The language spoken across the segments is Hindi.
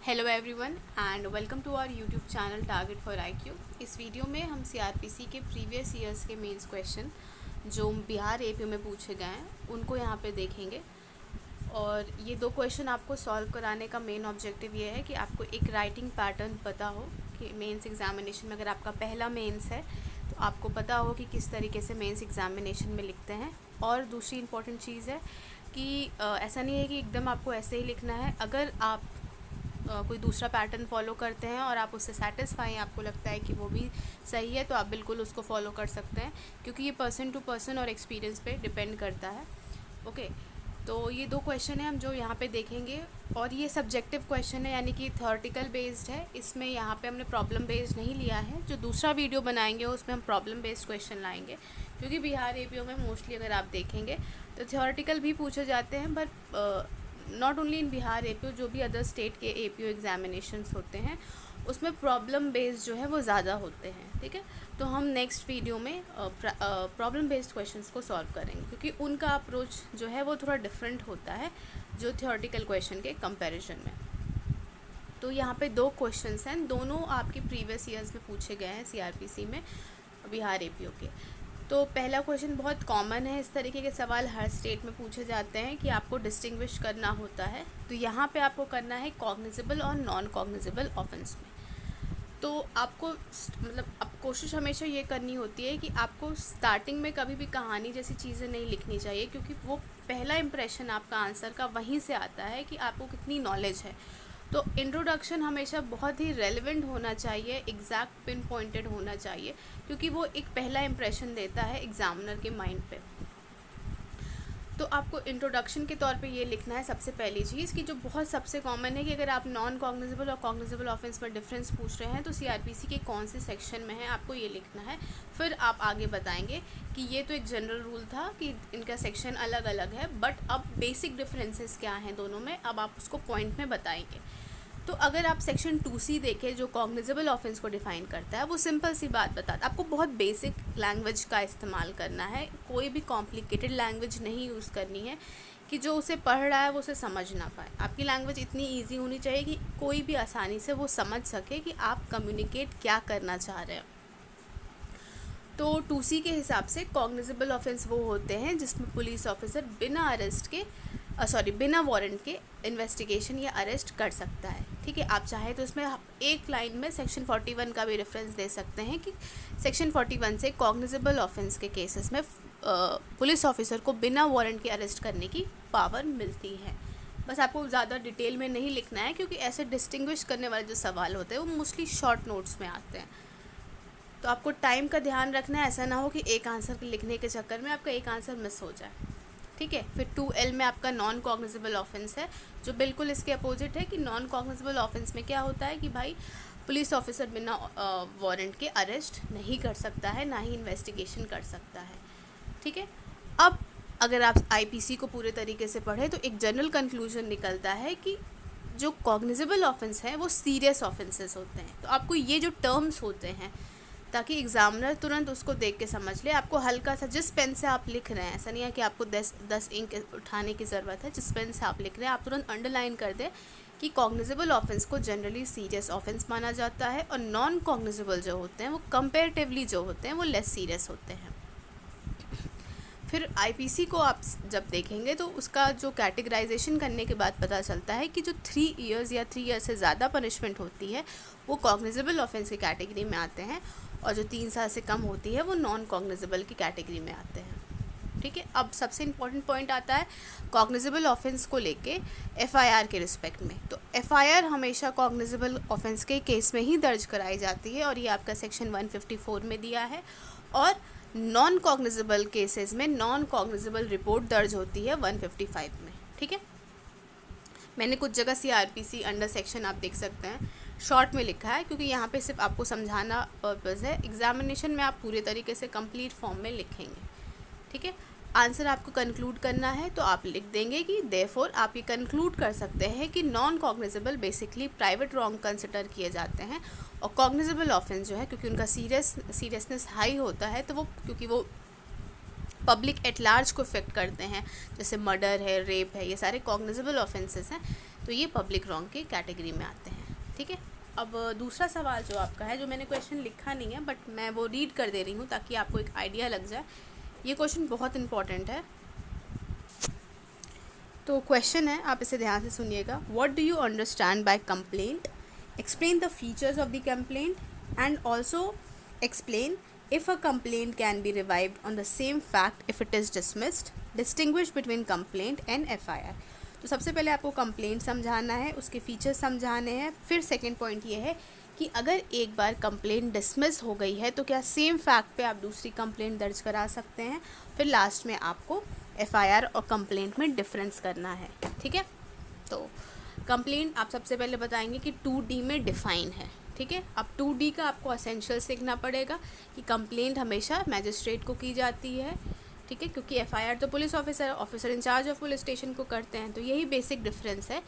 Hello everyone and welcome to our YouTube channel target for IQ. इस वीडियो में हम सीआरपीसी के प्रीवियस ईयर्स के मेंस क्वेश्चन जो बिहार एपीयू में पूछे गए हैं उनको यहाँ पे देखेंगे। और ये दो क्वेश्चन आपको सॉल्व कराने का मेन ऑब्जेक्टिव ये है कि आपको एक राइटिंग पैटर्न पता हो कि मेंस एग्जामिनेशन में अगर आपका पहला मेंस है तो आपको पता हो कि किस तरीके से मेंस एग्जामिनेशन में लिखते हैं। और दूसरी इम्पॉर्टेंट चीज़ है कि ऐसा नहीं है कि एकदम आपको ऐसे ही लिखना है। अगर आप कोई दूसरा पैटर्न फॉलो करते हैं और आप उससे सेटिस्फाई हैं, आपको लगता है कि वो भी सही है, तो आप बिल्कुल उसको फॉलो कर सकते हैं, क्योंकि ये पर्सन टू पर्सन और एक्सपीरियंस पे डिपेंड करता है। ओके, तो ये दो क्वेश्चन है हम जो यहाँ पे देखेंगे। और ये सब्जेक्टिव क्वेश्चन है, यानी कि थ्योरेटिकल बेस्ड है। इसमें यहाँ पे हमने प्रॉब्लम बेस्ड नहीं लिया है। जो दूसरा वीडियो बनाएंगे उसमें हम प्रॉब्लम बेस्ड क्वेश्चन लाएंगे, क्योंकि बिहार एपीओ में मोस्टली अगर आप देखेंगे तो थ्योरेटिकल भी पूछे जाते हैं, but not only in Bihar APO, जो भी अदर स्टेट के एपीओ एग्जामिनेशंस होते हैं उसमें प्रॉब्लम बेस्ड जो है वो ज़्यादा होते हैं। ठीक है, तो हम नेक्स्ट वीडियो में प्रॉब्लम बेस्ड क्वेश्चंस को सॉल्व करेंगे, क्योंकि उनका अप्रोच जो है वो थोड़ा डिफरेंट होता है जो थ्योरेटिकल क्वेश्चन के कंपैरिजन में। तो यहाँ पे दो क्वेश्चंस हैं, दोनों आपके प्रीवियस ईयर्स में पूछे गए हैं सीआरपीसी में बिहार एपीओ के। तो पहला क्वेश्चन बहुत कॉमन है, इस तरीके के सवाल हर स्टेट में पूछे जाते हैं कि आपको डिस्टिंग्विश करना होता है। तो यहाँ पे आपको करना है कॉग्निजेबल और नॉन कॉग्निजेबल ऑफेंस में। तो आपको मतलब अब कोशिश हमेशा ये करनी होती है कि आपको स्टार्टिंग में कभी भी कहानी जैसी चीज़ें नहीं लिखनी चाहिए, क्योंकि वो पहला इंप्रेशन आपका आंसर का वहीं से आता है कि आपको कितनी नॉलेज है। तो इंट्रोडक्शन हमेशा बहुत ही रेलेवेंट होना चाहिए, एग्जैक्ट पिन पॉइंटेड होना चाहिए, क्योंकि वो एक पहला इंप्रेशन देता है एग्जामिनर के माइंड पे। तो आपको इंट्रोडक्शन के तौर पे ये लिखना है सबसे पहली चीज़ कि जो बहुत सबसे कॉमन है कि अगर आप नॉन कॉग्निजेबल और कॉग्निजेबल ऑफेंस में डिफरेंस पूछ रहे हैं तो सीआरपीसी के कौन से सेक्शन में है, आपको ये लिखना है। फिर आप आगे बताएंगे कि ये तो एक जनरल रूल था कि इनका सेक्शन अलग अलग है, बट अब बेसिक डिफरेंसेस क्या हैं दोनों में, अब आप उसको पॉइंट में बताएंगे। तो अगर आप सेक्शन 2C देखें जो कॉग्निजेबल ऑफेंस को डिफ़ाइन करता है, वो सिंपल सी बात बताता है, आपको बहुत बेसिक लैंग्वेज का इस्तेमाल करना है, कोई भी कॉम्प्लिकेटेड लैंग्वेज नहीं यूज़ करनी है कि जो उसे पढ़ रहा है वो उसे समझ ना पाए। आपकी लैंग्वेज इतनी ईजी होनी चाहिए कि कोई भी आसानी से वो समझ सके कि आप कम्युनिकेट क्या करना चाह रहे हैं। तो 2C के हिसाब से कॉग्निजेबल ऑफेंस वो होते हैं जिसमें पुलिस ऑफिसर बिना अरेस्ट के बिना वारंट के इन्वेस्टिगेशन या अरेस्ट कर सकता है। ठीक है, आप चाहे तो इसमें एक लाइन में सेक्शन 41 का भी रेफरेंस दे सकते हैं कि सेक्शन 41 से कॉग्निजेबल ऑफेंस के केसेस में पुलिस ऑफिसर को बिना वारंट के अरेस्ट करने की पावर मिलती है। बस आपको ज़्यादा डिटेल में नहीं लिखना है, क्योंकि ऐसे डिस्टिंग्विश करने वाले जो सवाल होते हैं वो मोस्टली शॉर्ट नोट्स में आते हैं। तो आपको टाइम का ध्यान रखना है, ऐसा ना हो कि एक आंसर लिखने के चक्कर में आपका एक आंसर मिस हो जाए। ठीक है, फिर 2L में आपका नॉन कॉग्निजेबल ऑफेंस है, जो बिल्कुल इसके अपोजिट है कि नॉन कॉग्निजेबल ऑफेंस में क्या होता है कि भाई पुलिस ऑफिसर बिना वारंट के अरेस्ट नहीं कर सकता है, ना ही इन्वेस्टिगेशन कर सकता है। ठीक है, अब अगर आप आईपीसी को पूरे तरीके से पढ़े तो एक जनरल कंक्लूजन निकलता है कि जो कॉग्निजेबल ऑफेंस है वो सीरियस ऑफेंसेस होते हैं। तो आपको ये जो टर्म्स होते हैं, ताकि एग्जामिनर तुरंत उसको देख के समझ ले, आपको हल्का सा जिस पेन से आप लिख रहे हैं, ऐसा नहीं है कि आपको 10 इंक उठाने की ज़रूरत है, जिस पेन से आप लिख रहे हैं आप तुरंत अंडरलाइन कर दें कि कॉग्निजेबल ऑफेंस को जनरली सीरियस ऑफेंस माना जाता है, और नॉन कॉग्निजेबल जो होते हैं वो कंपेरेटिवली जो होते हैं वो लेस सीरियस होते हैं। फिर आईपीसी को आप जब देखेंगे तो उसका जो कैटेगराइजेशन करने के बाद पता चलता है कि जो 3 इयर्स या 3 ईयर्स से ज़्यादा पनिशमेंट होती है वो कॉग्निजेबल ऑफेंस की कैटेगरी में आते हैं, और जो 3 साल से कम होती है वो नॉन कॉग्निजेबल की कैटेगरी में आते हैं। ठीक है, अब सबसे इम्पॉर्टेंट पॉइंट आता है कॉग्निजेबल ऑफेंस को लेके एफआईआर के रिस्पेक्ट में। तो एफआईआर हमेशा कॉग्निजेबल ऑफेंस के केस में ही दर्ज कराई जाती है, और ये आपका सेक्शन 154 में दिया है। और नॉन कॉग्निजेबल केसेस में नॉन कॉग्निजेबल रिपोर्ट दर्ज होती है 155 में। ठीक है, मैंने कुछ जगह सीआरपीसी अंडर सेक्शन आप देख सकते हैं शॉर्ट में लिखा है, क्योंकि यहाँ पे सिर्फ आपको समझाना पर्पज़ है। एग्जामिनेशन में आप पूरे तरीके से कंप्लीट फॉर्म में लिखेंगे। ठीक है, आंसर आपको कंक्लूड करना है तो आप लिख देंगे कि देयरफॉर आप ये कंक्लूड कर सकते हैं कि non cognizable basically private wrong consider किए जाते हैं, और कॉग्निजेबल ऑफेंस जो है क्योंकि उनका सीरियसनेस हाई होता है, तो वो क्योंकि वो पब्लिक एट लार्ज को इफेक्ट करते हैं, जैसे मर्डर है, रेप है, ये सारे कॉग्निजेबल ऑफेंसेस हैं, तो ये पब्लिक रॉन्ग के कैटेगरी में आते हैं। ठीक है, अब दूसरा सवाल जो आपका है, जो मैंने क्वेश्चन लिखा नहीं है बट मैं वो रीड कर दे रही हूँ ताकि आपको एक आइडिया लग जाए। ये क्वेश्चन बहुत इंपॉर्टेंट है। तो क्वेश्चन है, आप इसे ध्यान से सुनिएगा। What do you understand by complaint? Explain the features of the complaint and also explain if a complaint can be revived on the same fact if it is dismissed. Distinguish between complaint and FIR. तो सबसे पहले आपको कंप्लेंट समझाना है, उसके फीचर्स समझाने हैं। फिर सेकंड पॉइंट ये है कि अगर एक बार कंप्लेंट डिसमिस हो गई है तो क्या सेम फैक्ट पे आप दूसरी कंप्लेंट दर्ज करा सकते हैं। फिर लास्ट में आपको FIR और कंप्लेंट में डिफरेंस करना है। ठीक है, तो कंप्लेंट आप सबसे पहले बताएंगे कि 2D में डिफाइन है। ठीक है, अब 2D का आपको एसेंशियल सीखना पड़ेगा कि कंप्लेंट हमेशा मैजिस्ट्रेट को की जाती है। ठीक है, क्योंकि FIR तो police officer incharge of police station को करते हैं। तो यही बेसिक डिफरेंस है।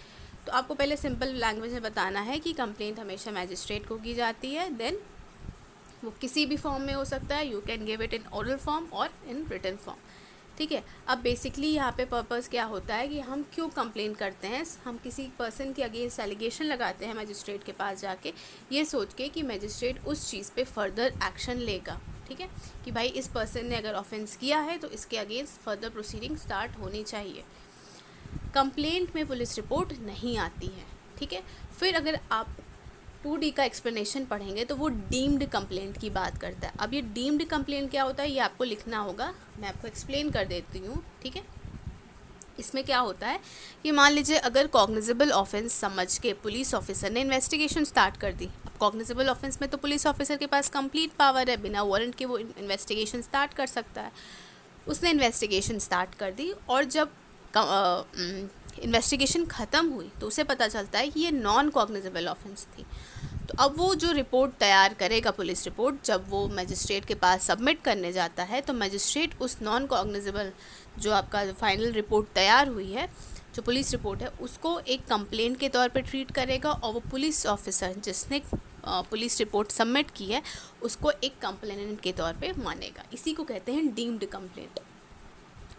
तो आपको पहले सिंपल लैंग्वेज में बताना है कि कंप्लेंट हमेशा मैजिस्ट्रेट को की जाती है। देन वो किसी भी फॉर्म में हो सकता है, you can give it in oral form और इन रिटन फॉर्म। ठीक है, अब बेसिकली यहाँ पे पर्पस क्या होता है कि हम क्यों कंप्लेन करते हैं। हम किसी पर्सन के अगेंस्ट एलिगेशन लगाते हैं मजिस्ट्रेट के पास जाके, ये सोच के कि मजिस्ट्रेट उस चीज़ पे फर्दर एक्शन लेगा। ठीक है, कि भाई इस पर्सन ने अगर ऑफेंस किया है तो इसके अगेंस्ट फर्दर प्रोसीडिंग स्टार्ट होनी चाहिए। कंप्लेंट में पुलिस रिपोर्ट नहीं आती है। ठीक है, फिर अगर आप 2D का एक्सप्लेनेशन पढ़ेंगे तो वो डीम्ड कंप्लेंट की बात करता है। अब ये डीम्ड कंप्लेंट क्या होता है ये आपको लिखना होगा, मैं आपको एक्सप्लेन कर देती हूँ। ठीक है, इसमें क्या होता है कि मान लीजिए अगर कॉग्निजेबल ऑफेंस समझ के पुलिस ऑफिसर ने इन्वेस्टिगेशन स्टार्ट कर दी। अब कॉग्निजेबल ऑफेंस में तो पुलिस ऑफिसर के पास कंप्लीट पावर है, बिना वारंट के वो इन्वेस्टिगेशन स्टार्ट कर सकता है। उसने इन्वेस्टिगेशन स्टार्ट कर दी और जब इन्वेस्टिगेशन ख़त्म हुई तो उसे पता चलता है कि ये नॉन कॉग्निजेबल ऑफेंस थी। तो अब वो जो रिपोर्ट तैयार करेगा, पुलिस रिपोर्ट, जब वो मजिस्ट्रेट के पास सबमिट करने जाता है तो मजिस्ट्रेट उस नॉन कॉग्निजेबल जो आपका फाइनल रिपोर्ट तैयार हुई है, जो पुलिस रिपोर्ट है, उसको एक कंप्लेंट के तौर पे ट्रीट करेगा और वो पुलिस ऑफिसर जिसने पुलिस रिपोर्ट सबमिट की है उसको एक कंप्लेनेंट के तौर पे मानेगा। इसी को कहते हैं डीम्ड कंप्लेंट।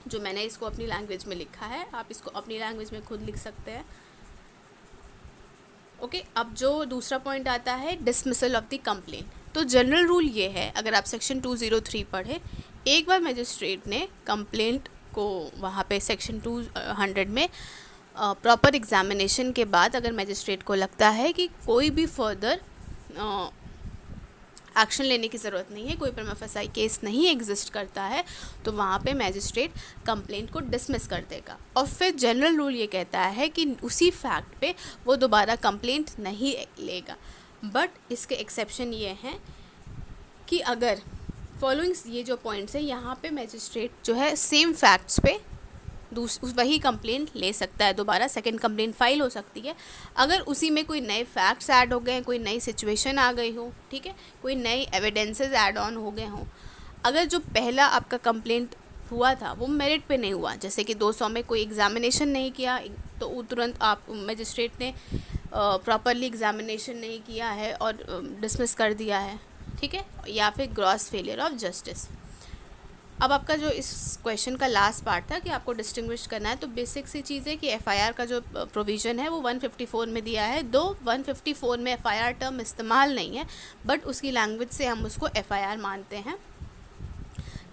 जो मैंने इसको अपनी लैंग्वेज में लिखा है, आप इसको अपनी लैंग्वेज में खुद लिख सकते हैं। ओके, अब जो दूसरा पॉइंट आता है डिसमिसल ऑफ द कंप्लेंट। तो जनरल रूल ये है, अगर आप सेक्शन 203 पढ़े, एक बार मजिस्ट्रेट ने कंप्लेंट को वहाँ पे सेक्शन 200 में प्रॉपर एग्जामिनेशन के बाद अगर मजिस्ट्रेट को लगता है कि कोई भी फर्दर एक्शन लेने की ज़रूरत नहीं है, कोई प्रिमा फेसाई केस नहीं एग्जिस्ट करता है, तो वहाँ पे मैजिस्ट्रेट कंप्लेंट को डिसमिस कर देगा। और फिर जनरल रूल ये कहता है कि उसी फैक्ट पे वो दोबारा कंप्लेंट नहीं लेगा। बट इसके एक्सेप्शन ये हैं कि अगर फॉलोइंग्स ये जो पॉइंट्स हैं, यहाँ पे मैजिस्ट्रेट जो है सेम फैक्ट्स पे वही कंप्लेंट ले सकता है, दोबारा सेकंड कंप्लेंट फाइल हो सकती है अगर उसी में कोई नए फैक्ट्स ऐड हो गए, कोई नई सिचुएशन आ गई हो। ठीक है, कोई नई एविडेंसेस ऐड ऑन हो गए हों। अगर जो पहला आपका कंप्लेंट हुआ था वो मेरिट पे नहीं हुआ, जैसे कि 200 में कोई एग्जामिनेशन नहीं किया तो तुरंत आप मजिस्ट्रेट ने प्रॉपरली एग्जामिनेशन नहीं किया है और डिसमिस कर दिया है। ठीक है, या फिर ग्रॉस फेलियर ऑफ जस्टिस। अब आपका जो इस क्वेश्चन का लास्ट पार्ट था कि आपको डिस्टिंग्विश करना है, तो बेसिक सी चीज़ है कि FIR का जो प्रोविज़न है वो 154 में दिया है। दो 154 में FIR टर्म इस्तेमाल नहीं है, बट उसकी लैंग्वेज से हम उसको FIR मानते हैं।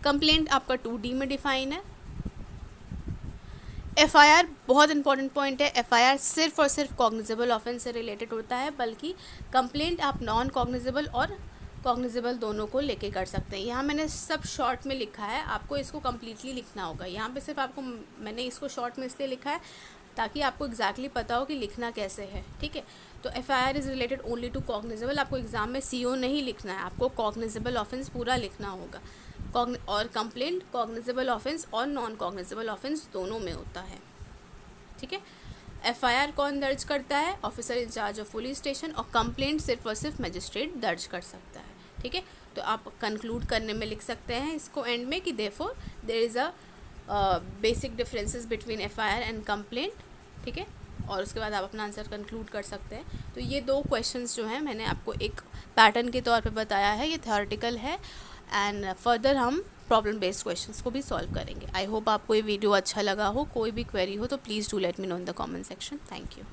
कंप्लेंट आपका 2D में डिफाइन है। FIR बहुत इंपॉर्टेंट पॉइंट है, FIR सिर्फ और सिर्फ कॉग्निजेबल ऑफेंस से रिलेटेड होता है, बल्कि कंप्लेंट आप नॉन कॉग्निजेबल और कॉग्निजेबल दोनों को लेके कर सकते हैं। यहाँ मैंने सब शॉर्ट में लिखा है, आपको इसको कम्प्लीटली लिखना होगा। यहाँ पे सिर्फ आपको मैंने इसको शॉर्ट में इसलिए लिखा है ताकि आपको एग्जैक्टली पता हो कि लिखना कैसे है। ठीक है, तो FIR is related only to cognizable. आपको एग्जाम में CO नहीं लिखना है, आपको कॉग्निजेबल ऑफेंस पूरा लिखना होगा। और कंप्लेंट कॉग्निजेबल ऑफेंस और नॉन कॉग्निजेबल ऑफेंस दोनों में होता है। ठीक है, FIR कौन दर्ज करता है? Officer incharge of police station. और कंप्लेंट सिर्फ और सिर्फ मजिस्ट्रेट दर्ज कर सकता है। ठीक है, तो आप कंक्लूड करने में लिख सकते हैं इसको एंड में कि therefore there is a basic differences between FIR and complaint. ठीक है, और उसके बाद आप अपना आंसर कंक्लूड कर सकते हैं। तो ये दो क्वेश्चंस जो हैं मैंने आपको एक पैटर्न के तौर पे बताया है, ये थ्योरेटिकल है एंड फर्दर हम प्रॉब्लम बेस्ड क्वेश्चंस को भी सॉल्व करेंगे। आई होप आपको ये वीडियो अच्छा लगा हो। कोई भी क्वेरी हो तो please do let me know in the comment section. Thank you.